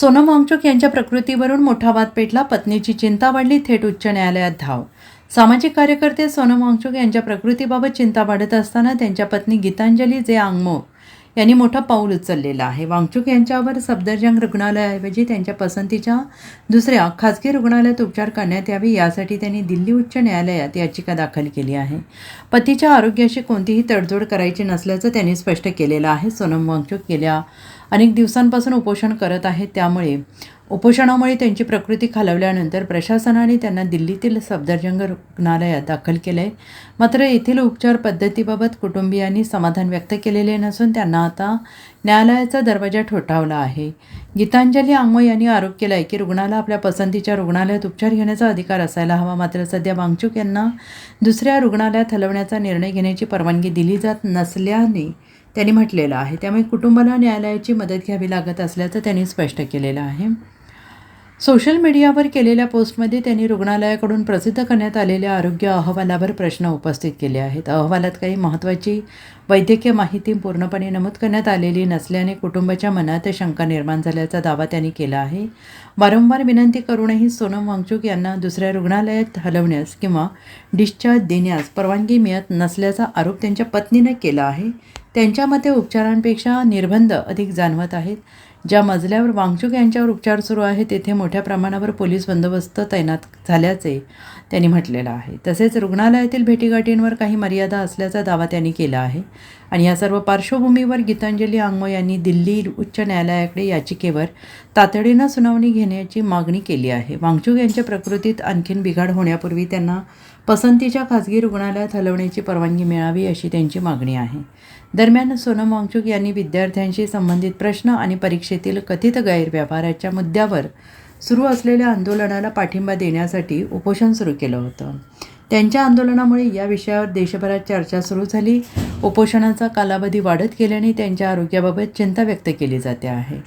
सोनम वांगचुक यांच्या प्रकृतीवरून मोठा वाद पेटला. पत्नीची चिंता वाढली, थेट उच्च न्यायालयात धाव. सामाजिक कार्यकर्ते सोनम वांगचुक यांच्या प्रकृतीबाबत चिंता वाढत असताना त्यांच्या पत्नी गीतांजली जे आंगमो यांनी मोठं पाऊल उचललेलं आहे. वांगचुक यांच्यावर सफदरजंग रुग्णालयाऐवजी त्यांच्या पसंतीच्या दुसऱ्या खाजगी रुग्णालयात उपचार करण्यात यावे यासाठी त्यांनी दिल्ली उच्च न्यायालयात याचिका दाखल केली आहे. पतीच्या आरोग्याशी कोणतीही तडजोड करायची नसल्याचं त्यांनी स्पष्ट केलेलं आहे. सोनम वांगचुक गेल्या अनेक दिवसांपासून उपोषण करत आहेत. त्यामुळे उपोषणामुळे त्यांची प्रकृती खालावल्यानंतर प्रशासनाने त्यांना दिल्लीतील सफदरजंग रुग्णालयात दाखल केलं आहे. मात्र येथील उपचार पद्धतीबाबत कुटुंबियांनी समाधान व्यक्त केलेले नसून त्यांना आता न्यायालयाचा दरवाजा ठोठावला आहे. गीतांजली आंगमो यांनी आरोप केला आहे की रुग्णाला आपल्या पसंतीच्या रुग्णालयात उपचार घेण्याचा अधिकार असायला हवा. मात्र सध्या वांगचुक यांना दुसऱ्या रुग्णालयात हलवण्याचा निर्णय घेण्याची परवानगी दिली जात नसल्याने त्यांनी म्हटलेलं आहे. त्यामुळे कुटुंबाला न्यायालयाची मदत घ्यावी लागत असल्याचं त्यांनी स्पष्ट केलेलं आहे. सोशल मीडियावर केलेल्या पोस्टमध्ये त्यांनी रुग्णालयाकडून प्रसिद्ध करण्यात आलेल्या आरोग्य अहवालावर प्रश्न उपस्थित केले आहेत. अहवालात काही महत्त्वाची वैद्यकीय माहिती पूर्णपणे नमूद करण्यात आलेली नसल्याने कुटुंबाच्या मनात शंका निर्माण झाल्याचा दावा त्यांनी केला आहे. वारंवार विनंती करूनही सोनम वांगचुक यांना दुसऱ्या रुग्णालयात हलवण्यास किंवा डिस्चार्ज देण्यास परवानगी मिळत नसल्याचा आरोप त्यांच्या पत्नीने केला आहे. त्यांच्या मते उपचारांपेक्षा निर्बंध अधिक जाणवत आहेत. ज्या मजल्यावर वांगचुक यांच्यावर उपचार सुरू आहे तेथे मोठ्या प्रमाणावर पोलीस बंदोबस्त तैनात झाल्याचे त्यांनी म्हटलेलं आहे. तसेच रुग्णालयातील भेटीगाठींवर काही मर्यादा असल्याचा दावा त्यांनी केला आहे. आणि या सर्व पार्श्वभूमीवर गीतांजली आंगमो यांनी दिल्ली उच्च न्यायालयाकडे याचिकेवर तातडीनं सुनावणी घेण्याची मागणी केली आहे. वांगचुक यांच्या प्रकृतीत आणखीन बिघाड होण्यापूर्वी त्यांना पसंतीच्या खाजगी रुग्णालयात हलवण्याची परवानगी मिळावी अशी त्यांची मागणी आहे. दरम्यान सोनम वांगचुक यांनी विद्यार्थ्यांशी संबंधित प्रश्न आणि परीक्षेतील कथित गैरव्यवहाराच्या मुद्द्यावर सुरू असलेल्या आंदोलनाला पाठिंबा देण्यासाठी उपोषण सुरू केलं होतं. त्यांच्या आंदोलनामुळे या विषयावर देशभरात चर्चा सुरू झाली. उपोषणाचा कालावधी वाढत गेल्याने त्यांच्या आरोग्याबाबत चिंता व्यक्त केली जाते आहे.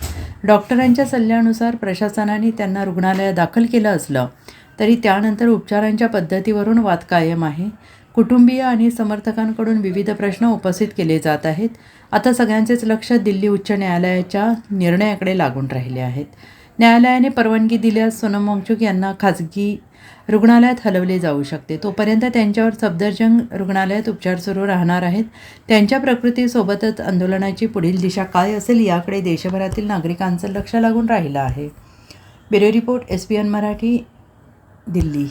डॉक्टरांच्या सल्ल्यानुसार प्रशासनाने त्यांना रुग्णालयात दाखल केलं असलं तरी त्यानंतर उपचारांच्या पद्धतीवरून वाद कायम आहे. कुटुंबीय आणि समर्थकांकडून विविध प्रश्न उपस्थित केले जात आहेत. आता सगळ्यांचेच लक्ष दिल्ली उच्च न्यायालयाच्या निर्णयाकडे लागून राहिले आहेत. न्यायालयाने परवानगी दिल्यास सोनम वांगचुक यांना खाजगी रुग्णालयात हलवले जाऊ शकते. तोपर्यंत त्यांच्यावर सफदरजंग रुग्णालयात उपचार सुरू राहणार आहेत. त्यांच्या प्रकृतीसोबतच आंदोलनाची पुढील दिशा काय असेल याकडे देशभरातील नागरिकांचं लक्ष लागून राहिलं आहे. Bureau report, SBN Marathi, Delhi.